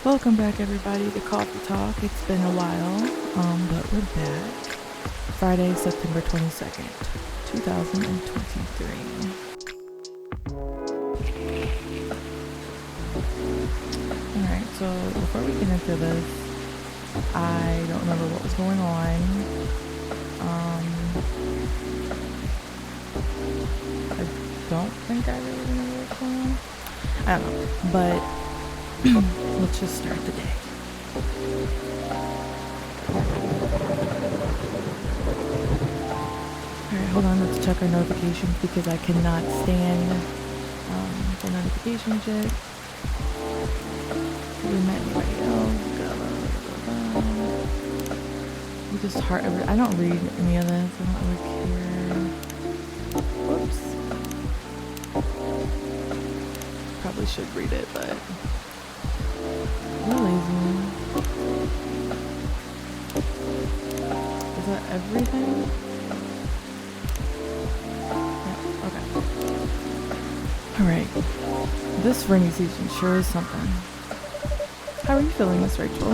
Welcome back, everybody, to Coffee Talk. It's been a while, but we're back. Friday, September 22nd, 2023. Alright, so before we get into this, I don't remember what was going on. I don't think I really remember what was going on. I don't know, but let's just start the day. Alright, hold on, let's check our notifications because I cannot stand the notifications yet. We met anybody else? Gala. We just heart over. I don't read any of this. I don't really care. Whoops. Probably should read it, but we're lazy. Is that everything? Yeah, okay. Alright. This rainy season sure is something. How are you feeling, Miss Rachel?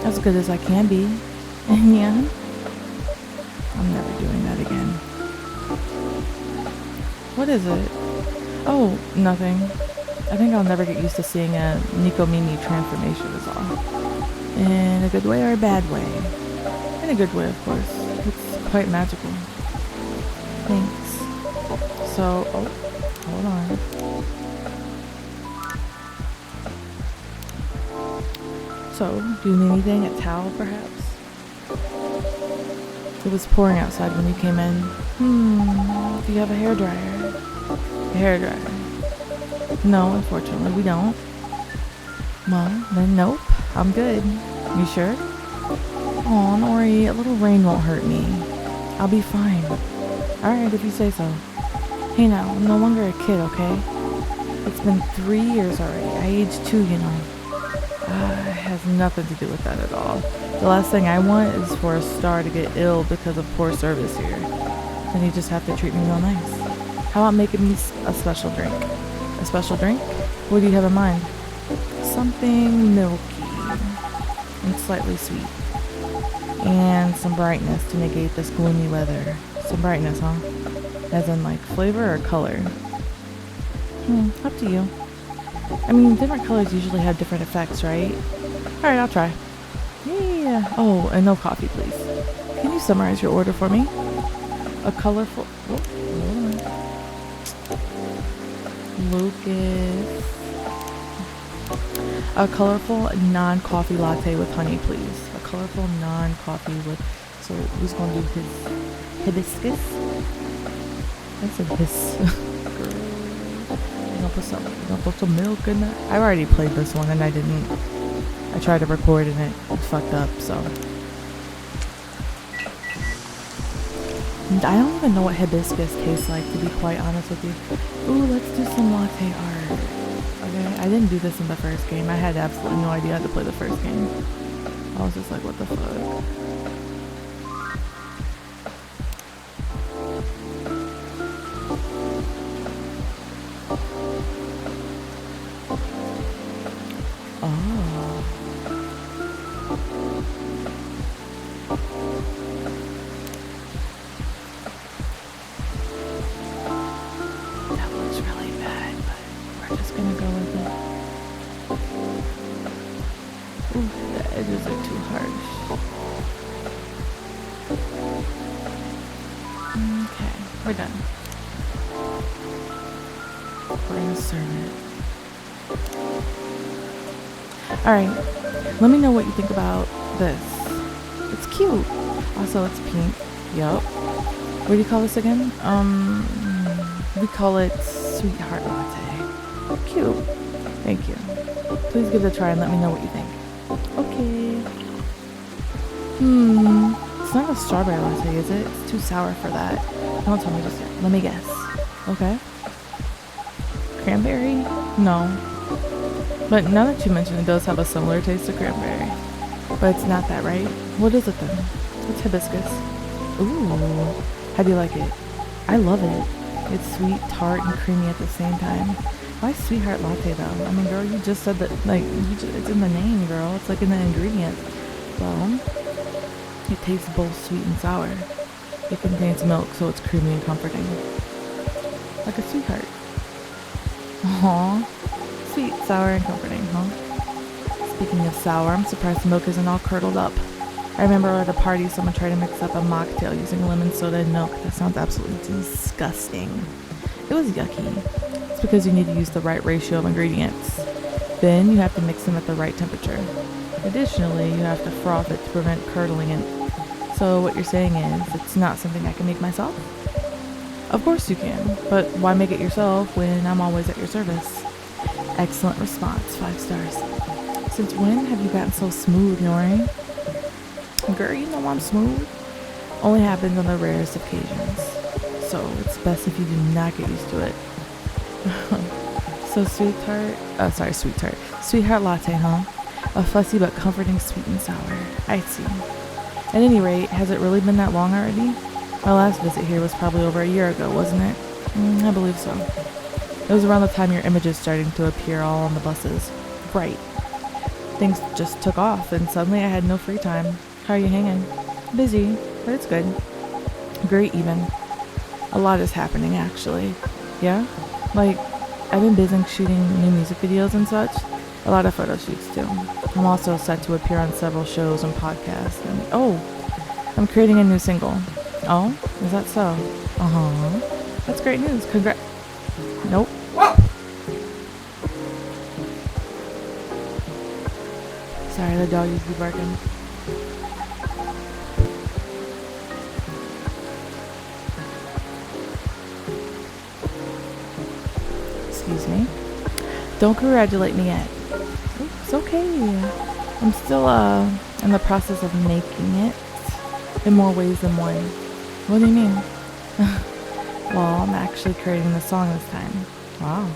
As good as I can be. Yeah. I'm never doing that again. What is it? Oh, nothing. I think I'll never get used to seeing a Nico Mimi transformation is all. In a good way or a bad way? In a good way, of course. It's quite magical. Thanks. So, oh, hold on. So, do you need anything? A towel, perhaps? It was pouring outside when you came in. Do you have a hairdryer? A hairdryer? No, unfortunately, we don't. Well, then nope. I'm good. You sure? Aw, don't worry. A little rain won't hurt me. I'll be fine. Alright, if you say so. Hey now, I'm no longer a kid, okay? It's been 3 years already. I aged 2, you know. It has nothing to do with that at all. The last thing I want is for a star to get ill because of poor service here. Then you just have to treat me real nice. How about making me a special drink? A special drink? What do you have in mind? Something milky and slightly sweet. And some brightness to negate this gloomy weather. Some brightness, huh? As in like flavor or color? Up to you. I mean, different colors usually have different effects, right? Alright, I'll try. Yeah. Oh, and no coffee, please. Can you summarize your order for me? A colorful... Oh, hold on. Lucas. A colorful non-coffee latte with honey, please. A colorful non-coffee with... So, who's going to do his hibiscus? That's a his... I'll put some milk in that. I've already played this one and I didn't. I tried to record and it fucked up, so. And I don't even know what hibiscus tastes like, to be quite honest with you. Ooh, let's do some latte art. Okay, I didn't do this in the first game. I had absolutely no idea how to play the first game. I was just like, what the fuck? Edges are too harsh. Okay, we're done. We're gonna serve it. Alright, let me know what you think about this. It's cute. Also, it's pink. Yup. What do you call this again? We call it Sweetheart Latte. Cute. Thank you. Please give it a try and let me know what you think. Okay. It's not a strawberry latte, is it? It's too sour for that. Don't tell me just yet. Let me guess. Okay. Cranberry? No. But now that you mention it, does have a similar taste to cranberry. But it's not that, right? What is it then? It's hibiscus. Ooh. How do you like it? I love it. It's sweet, tart, and creamy at the same time. Why sweetheart latte though? I mean, girl, you just said that, like, it's in the name, girl. It's like in the ingredient. Well, it tastes both sweet and sour. It contains milk, so it's creamy and comforting. Like a sweetheart. Aww. Sweet, sour, and comforting, huh? Speaking of sour, I'm surprised the milk isn't all curdled up. I remember at a party someone tried to mix up a mocktail using lemon soda and milk. That sounds absolutely disgusting. It was yucky. It's because you need to use the right ratio of ingredients. Then you have to mix them at the right temperature. Additionally, you have to froth it to prevent curdling it. So what you're saying is, it's not something I can make myself? Of course you can, but why make it yourself when I'm always at your service? Excellent response, 5 stars. Since when have you gotten so smooth, Nori? Girl, you know I'm smooth. Only happens on the rarest occasions. So it's best if you do not get used to it. So sweetheart latte, huh? A fussy but comforting sweet and sour. I see. At any rate, has it really been that long already? My last visit here was probably over a year ago, wasn't it? I believe so. It was around the time your images starting to appear all on the buses. Right. Things just took off, and suddenly I had no free time. How are you hanging? Busy, but it's good. Great, even. A lot is happening, actually. Yeah? Like, I've been busy shooting new music videos and such. A lot of photo shoots, too. I'm also set to appear on several shows and podcasts. And, I'm creating a new single. Oh? Is that so? Uh-huh. That's great news. Nope. Sorry, the dog used to be barking. Excuse me. Don't congratulate me yet. It's okay. I'm still in the process of making it in more ways than one. What do you mean? Well, I'm actually creating the song this time. Wow.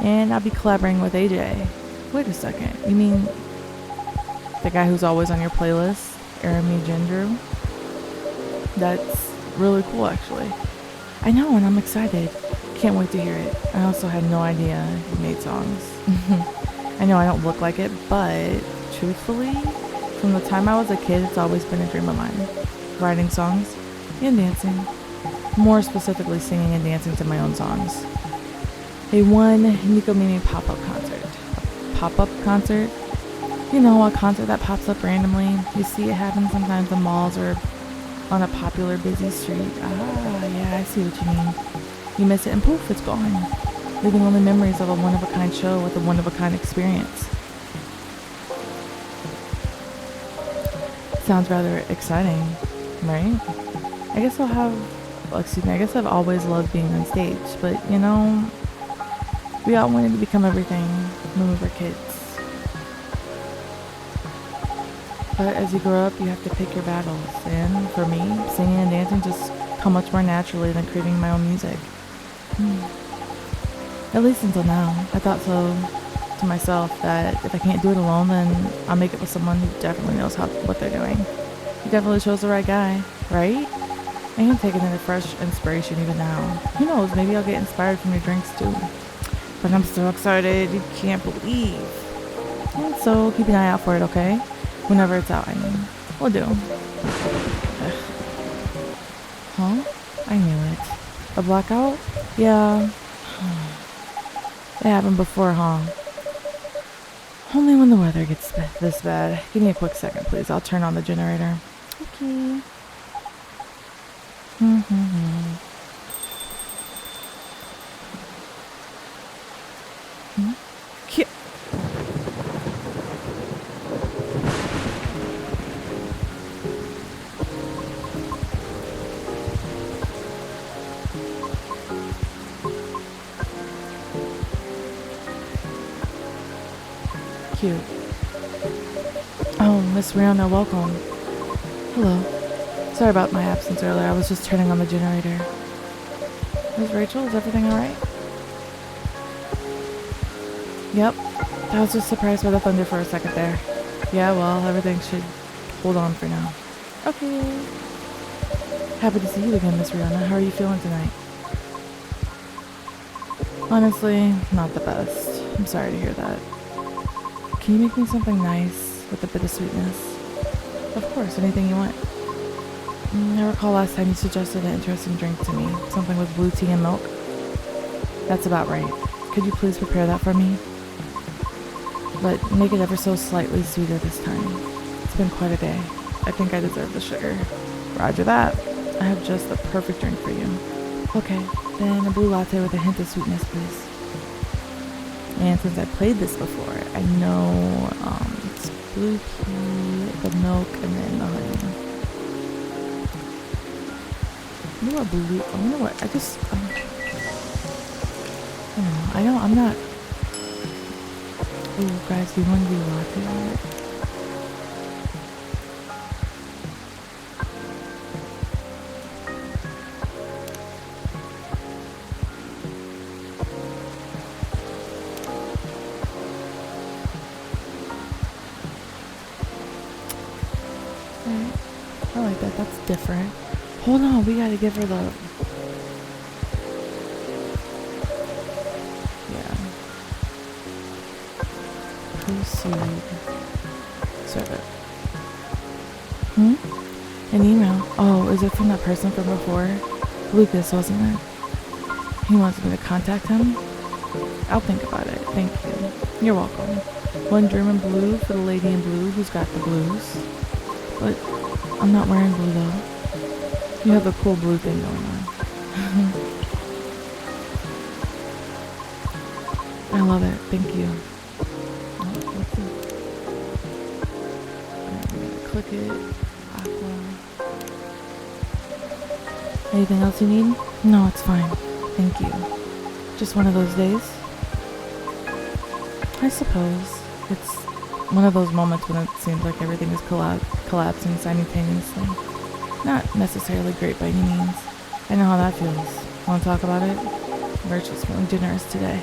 And I'll be collaborating with AJ. Wait a second. You mean the guy who's always on your playlist, Arami Gendru? That's really cool, actually. I know, and I'm excited. Can't wait to hear it. I also had no idea he made songs. I know I don't look like it, but truthfully, from the time I was a kid, it's always been a dream of mine. Writing songs and dancing. More specifically, singing and dancing to my own songs. They won Nico Mimi pop-up concert. A pop-up concert? You know, a concert that pops up randomly. You see it happen sometimes in malls or on a popular busy street. Ah, yeah, I see what you mean. You miss it and poof, it's gone. Leaving only memories of a one-of-a-kind show with a one-of-a-kind experience. Sounds rather exciting, right? I guess I've always loved being on stage, but you know, we all wanted to become everything when we were kids. But as you grow up, you have to pick your battles, and for me, singing and dancing just come much more naturally than creating my own music. At least until now. I thought so to myself that if I can't do it alone, then I'll make it with someone who definitely knows what they're doing. You definitely chose the right guy, right? I am taking in a fresh inspiration even now. Who knows, maybe I'll get inspired from your drinks too. But I'm so excited, you can't believe. And so keep an eye out for it, okay? Whenever it's out, I mean. We'll do. Ugh. Huh? I knew it. A blackout? Yeah. It happened before, huh? Only when the weather gets this bad. Give me a quick second, please. I'll turn on the generator. Okay. Cute. Oh, Miss Riona, welcome. Hello. Sorry about my absence earlier. I was just turning on the generator. Miss Rachel, is everything alright? Yep. I was just surprised by the thunder for a second there. Yeah, well, everything should hold on for now. Okay. Happy to see you again, Miss Riona. How are you feeling tonight? Honestly, not the best. I'm sorry to hear that. Can you make me something nice with a bit of sweetness? Of course, anything you want. I recall last time you suggested an interesting drink to me, something with blue tea and milk. That's about right. Could you please prepare that for me? But make it ever so slightly sweeter this time. It's been quite a day. I think I deserve the sugar. Roger that. I have just the perfect drink for you. Okay, then a blue latte with a hint of sweetness, please. And since I played this before, I know it's blue tea, the milk, and then the honey. You know what blue? I wonder what. I don't know. I'm not. Ooh, guys, do you want to do latte on it? Alright. I like that. That's different. Hold on, we gotta give her the... Yeah. Proceed. Serve it. An email. Oh, is it from that person from before? Lucas, wasn't it? He wants me to contact him? I'll think about it. Thank you. You're welcome. One German blue for the lady in blue who's got the blues. But I'm not wearing blue though. You have a cool blue thing going on. I love it. Thank you. Oh, what's it? I'm gonna click it. Aqua. Anything else you need? No, it's fine. Thank you. Just one of those days? I suppose. It's one of those moments when it seems like everything is collapsing simultaneously. Not necessarily great by any means. I know how that feels. Want to talk about it? Rachel's feeling generous today.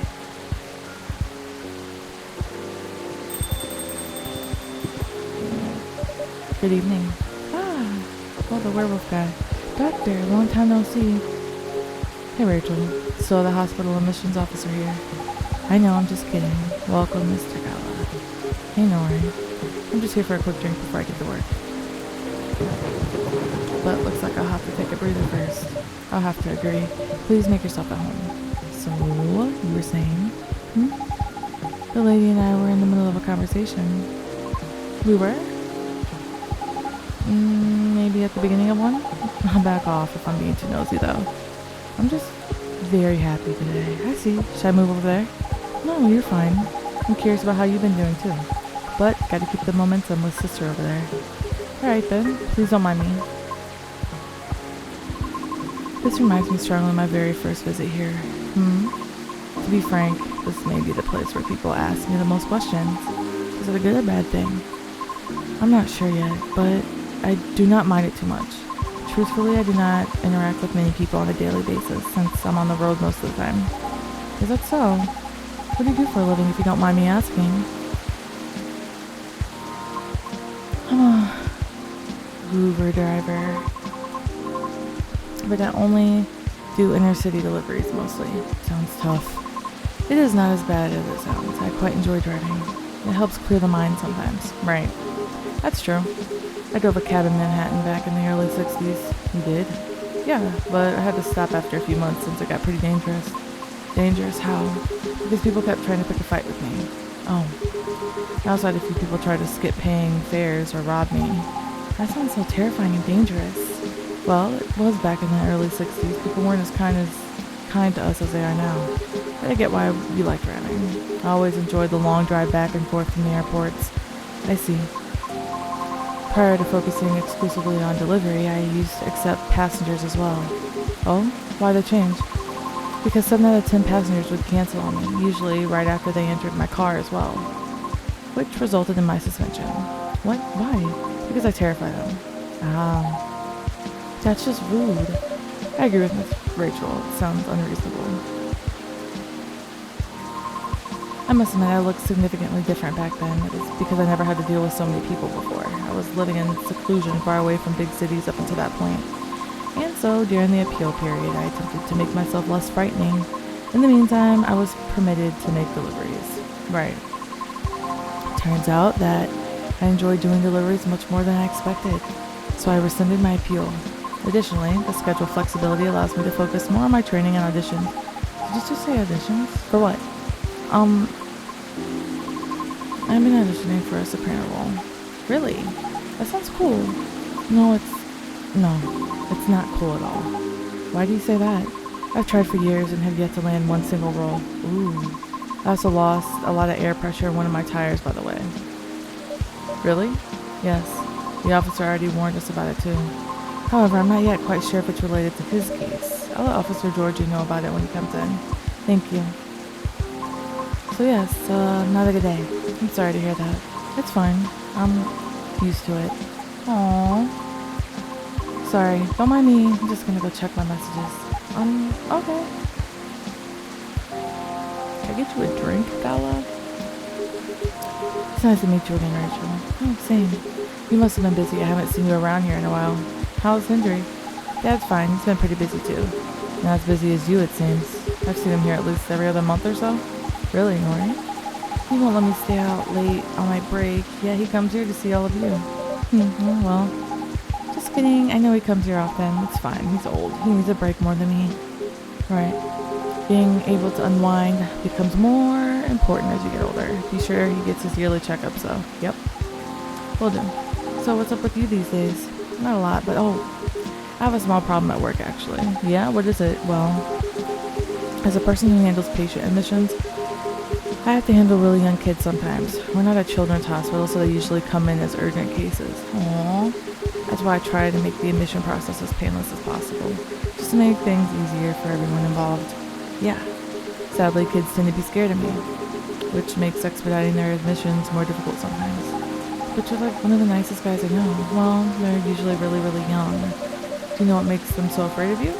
Good evening. Well, the werewolf guy. Doctor, long time no see. Hey, Rachel. So the hospital admissions officer here. I know, I'm just kidding. Welcome, Mr. Gala. Hey, Nori. I'm just here for a quick drink before I get to work. But looks like I'll have to take a breather first. I'll have to agree. Please make yourself at home. So, you were saying? The lady and I were in the middle of a conversation. We were? Maybe at the beginning of one? I'll back off if I'm being too nosy though. I'm just very happy today. I see. Should I move over there? No, you're fine. I'm curious about how you've been doing too. But gotta keep the momentum with sister over there. Alright then, please don't mind me. This reminds me strongly of my very first visit here. To be frank, this may be the place where people ask me the most questions. Is it a good or bad thing? I'm not sure yet, but I do not mind it too much. Truthfully, I do not interact with many people on a daily basis since I'm on the road most of the time. Is that so? What do you do for a living if you don't mind me asking? Uber driver. But I only do inner city deliveries mostly. Sounds tough. It is not as bad as it sounds. I quite enjoy driving. It helps clear the mind sometimes. Right. That's true. I drove a cab in Manhattan back in the early 60s. You did? Yeah, but I had to stop after a few months since it got pretty dangerous. Dangerous how? Because people kept trying to pick a fight with me. Oh. I also had a few people try to skip paying fares or rob me. That sounds so terrifying and dangerous. Well, it was back in the early 60s. People weren't as kind to us as they are now. But I get why you like driving. I always enjoyed the long drive back and forth from the airports. I see. Prior to focusing exclusively on delivery, I used to accept passengers as well. Oh? Why the change? Because 7 out of 10 passengers would cancel on me, usually right after they entered my car as well. Which resulted in my suspension. What? Why? Because I terrify them. That's just rude. I agree with Miss Rachel. It sounds unreasonable. I must admit I looked significantly different back then. It is because I never had to deal with so many people before. I was living in seclusion far away from big cities up until that point. And so during the appeal period, I attempted to make myself less frightening In the meantime, I was permitted to make deliveries. Right. Turns out that I enjoy doing deliveries much more than I expected, so I rescinded my appeal. Additionally, the schedule flexibility allows me to focus more on my training and auditions. Did you just say auditions? For what? I've been auditioning for a soprano role. Really? That sounds cool. No, it's not cool at all. Why do you say that? I've tried for years and have yet to land one single role. Ooh. I also lost a lot of air pressure in one of my tires, by the way. Really? Yes. The officer already warned us about it too. However, I'm not yet quite sure if it's related to his case. I'll let Officer Georgie know about it when he comes in. Thank you. So yes, not a good day. I'm sorry to hear that. It's fine. I'm used to it. Aww. Sorry, don't mind me. I'm just gonna go check my messages. Okay. Can I get you a drink, Gala? It's nice to meet you again, Rachel. Oh, same. You must have been busy. I haven't seen you around here in a while. How's Hendry? Dad's fine. He's been pretty busy too. Not as busy as you, it seems. I've seen him here at least every other month or so. Really, Nori? He won't let me stay out late on my break. Yeah, he comes here to see all of you. Well, just kidding. I know he comes here often. It's fine. He's old. He needs a break more than me. Right. Being able to unwind becomes more important as you get older. Be sure he gets his yearly checkups, though. Yep. Will do. So what's up with you these days? Not a lot, but I have a small problem at work, actually. Yeah? What is it? Well, as a person who handles patient admissions, I have to handle really young kids sometimes. We're not a children's hospital, so they usually come in as urgent cases. Aww. That's why I try to make the admission process as painless as possible, just to make things easier for everyone involved. Yeah. Sadly, kids tend to be scared of me, which makes expediting their admissions more difficult sometimes. But you're like one of the nicest guys I know. Well, they're usually really, really young. Do you know what makes them so afraid of you?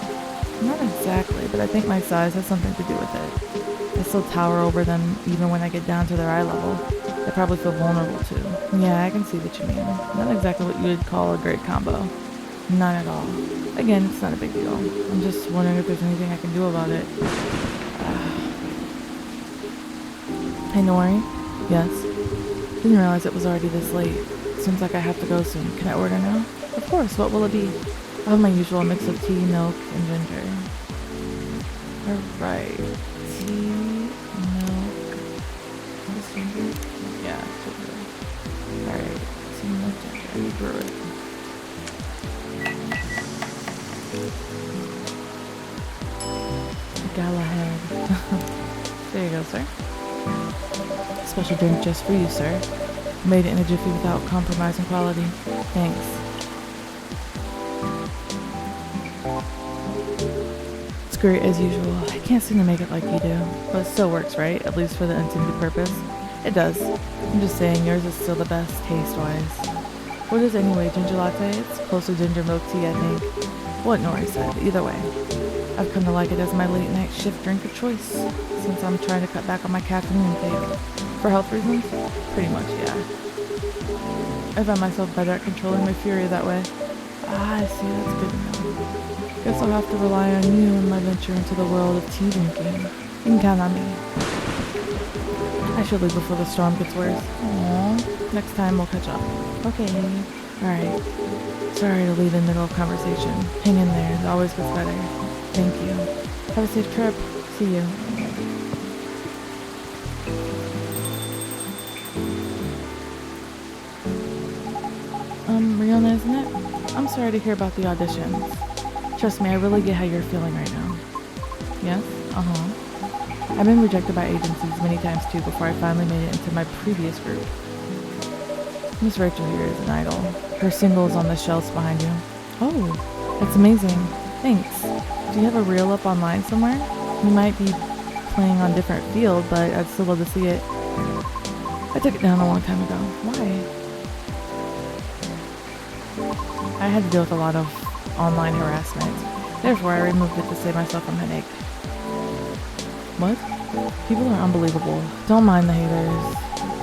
Not exactly, but I think my size has something to do with it. I still tower over them even when I get down to their eye level. They probably feel vulnerable too. Yeah, I can see what you mean. Not exactly what you would call a great combo. Not at all. Again, it's not a big deal. I'm just wondering if there's anything I can do about it. Hey, Nori? Yes? Didn't realize it was already this late. Seems like I have to go soon. Can I order now? Of course. What will it be? I'll have my usual mix of tea, milk, and ginger. Alright. Tea, milk. What is ginger? Yeah, ginger. Alright. Tea, milk, ginger. You brew it. Gala head. There you go, sir. Special drink just for you, sir. Made it in a jiffy without compromising quality. Thanks. It's great as usual. I can't seem to make it like you do, but it still works, right? At least for the intended purpose. It does. I'm just saying yours is still the best taste-wise. What is it anyway? Ginger latte? It's close to ginger milk tea, I think. What Nori said. Either way. I've come to like it as my late night shift drink of choice, since I'm trying to cut back on my caffeine intake. For health reasons? Pretty much, yeah. I find myself better at controlling my fury that way. I see, that's good to know. Guess I'll have to rely on you in my venture into the world of tea drinking. You can count on me. I should leave before the storm gets worse. Aww. Next time we'll catch up. Okay. Alright. Sorry to leave in the middle of conversation. Hang in there, it always gets better. Thank you. Have a safe trip. See you. Riona, isn't it? I'm sorry to hear about the auditions. Trust me, I really get how you're feeling right now. Yes? Uh-huh. I've been rejected by agencies many times too before I finally made it into my previous group. Miss Rachel here is an idol. Her single is on the shelves behind you. Oh, that's amazing. Thanks. Do you have a reel up online somewhere? You might be playing on a different field, but I'd still love to see it. I took it down a long time ago. Why? I had to deal with a lot of online harassment. Therefore, I removed it to save myself from headache. What? People are unbelievable. Don't mind the haters.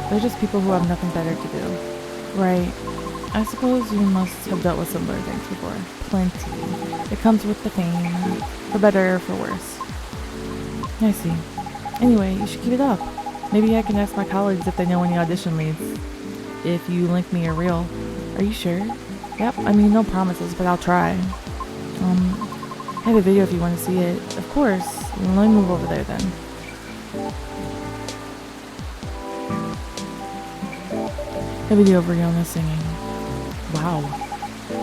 They're just people who have nothing better to do. Right. I suppose you must have dealt with similar things before. Plenty. It comes with the fame. For better or for worse. I see. Anyway, you should keep it up. Maybe I can ask my colleagues if they know any audition leads. If you link me a reel. Are you sure? Yep, I mean, no promises, but I'll try. I have a video if you want to see it. Of course. Let me move over there then. A video of Riona singing. Wow.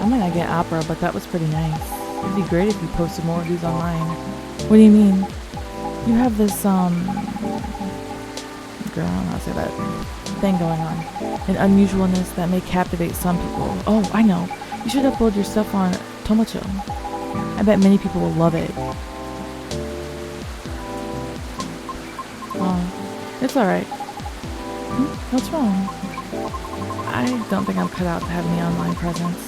I might not get opera, but that was pretty nice. It'd be great if you posted more of these online. What do you mean? You have this, girl, I don't know how to say that, thing going on. An unusualness that may captivate some people. Oh, I know. You should upload your stuff on Tomocho. I bet many people will love it. Oh, it's alright. What's wrong? I don't think I'm cut out to have any online presence.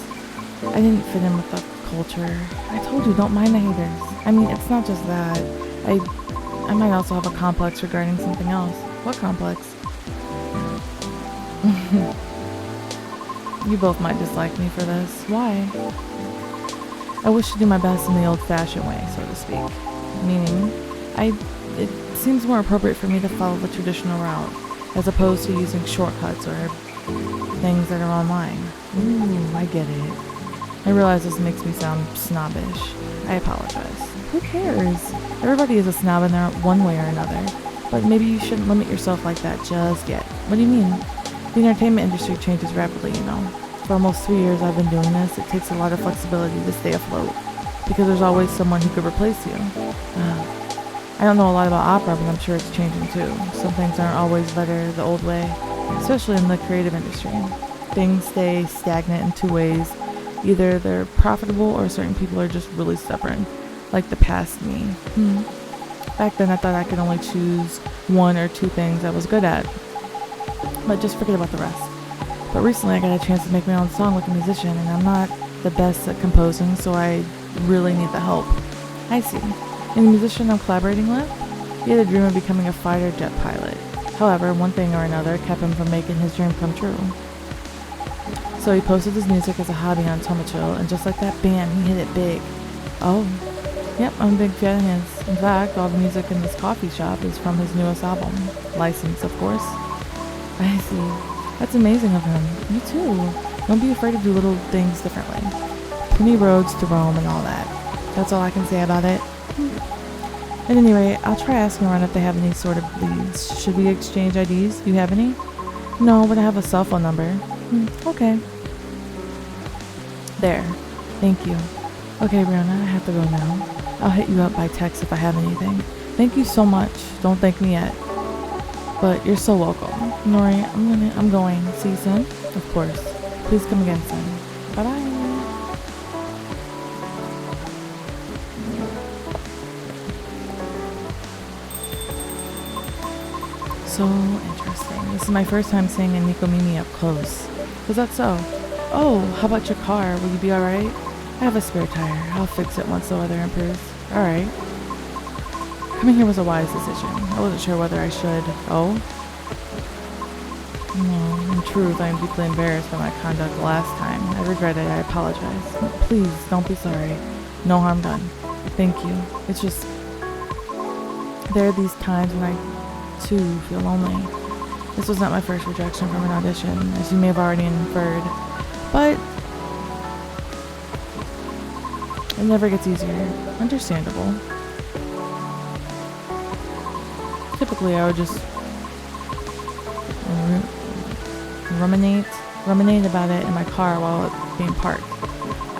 I didn't fit in with the culture. I told you, don't mind the haters. I mean, it's not just that. I might also have a complex regarding something else. What complex? You both might dislike me for this. Why? I wish to do my best in the old-fashioned way, so to speak. Meaning, it seems more appropriate for me to follow the traditional route, as opposed to using shortcuts or things that are online. Ooh, I get it. I realize this makes me sound snobbish. I apologize. Who cares? Everybody is a snob in their one way or another. But maybe you shouldn't limit yourself like that just yet. What do you mean? The entertainment industry changes rapidly, you know. For almost 3 years I've been doing this. It takes a lot of flexibility to stay afloat. Because there's always someone who could replace you. I don't know a lot about opera, but I'm sure it's changing too. Some things aren't always better the old way. Especially in the creative industry. Things stay stagnant in two ways. Either they're profitable or certain people are just really stubborn. Like the past me. Back then I thought I could only choose one or two things I was good at. But just forget about the rest. But recently I got a chance to make my own song with a musician, and I'm not the best at composing, so I really need the help. I see. And the musician I'm collaborating with? He had a dream of becoming a fighter jet pilot. However, one thing or another kept him from making his dream come true. So he posted his music as a hobby on Tomocho, and just like that, bam, he hit it big. Oh. Yep, I'm a big fan of his. In fact, all the music in this coffee shop is from his newest album. Licensed, of course. I see. That's amazing of him. Me too. Don't be afraid to do little things differently. Many roads to Rome and all that. That's all I can say about it. At any rate, I'll try asking around if they have any sort of leads. Should we exchange IDs? Do you have any? No, but I have a cell phone number. Okay. There. Thank you. Okay, Riona, I have to go now. I'll hit you up by text if I have anything. Thank you so much. Don't thank me yet. But you're so welcome. Nori, I'm going. See you soon? Of course. Please come again soon. Bye-bye. So interesting. This is my first time seeing a Nikomimi up close. Was that so? Oh, how about your car? Will you be alright? I have a spare tire. I'll fix it once the weather improves. Alright. Coming here was a wise decision. I wasn't sure whether I should. Oh? No, in truth, I am deeply embarrassed by my conduct last time. I regret it. I apologize. Please, don't be sorry. No harm done. Thank you. It's just... there are these times when I, too, feel lonely. This was not my first rejection from an audition, as you may have already inferred. But... it never gets easier. Understandable. Typically, I would just ruminate about it in my car while it's being parked.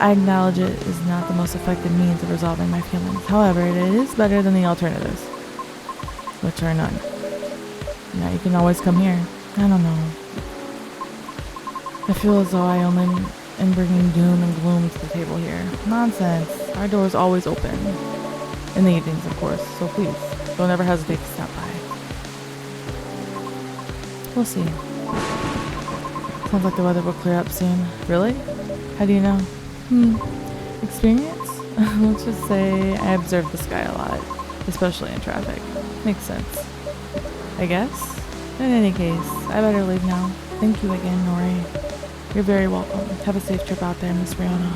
I acknowledge it is not the most effective means of resolving my feelings. However, it is better than the alternatives, which are none. Now you can always come here. I don't know. I feel as though I only am bringing doom and gloom to the table here. Nonsense. Our door is always open. In the evenings, of course. So please, don't ever hesitate to stop by. We'll see. Sounds like the weather will clear up soon. Really? How do you know? Experience? Let's just say I observe the sky a lot, especially in traffic. Makes sense. I guess? In any case, I better leave now. Thank you again, Nori. You're very welcome. Have a safe trip out there, Miss Riona.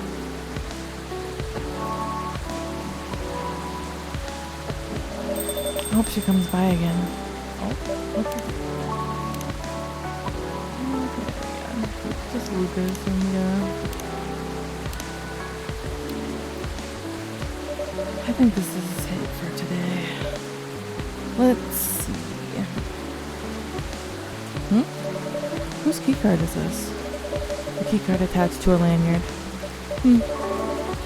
hope she comes by again. Oh, okay. Just Lucas and I think this is it for today. Let's see. Whose keycard is this? A keycard attached to a lanyard.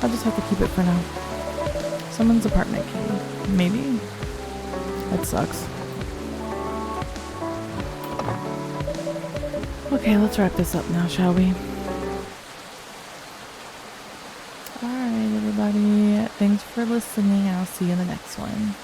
I'll just have to keep it for now. Someone's apartment key. Maybe. That sucks. Okay, let's wrap this up now, shall we? Alright, everybody. Thanks for listening. I'll see you in the next one.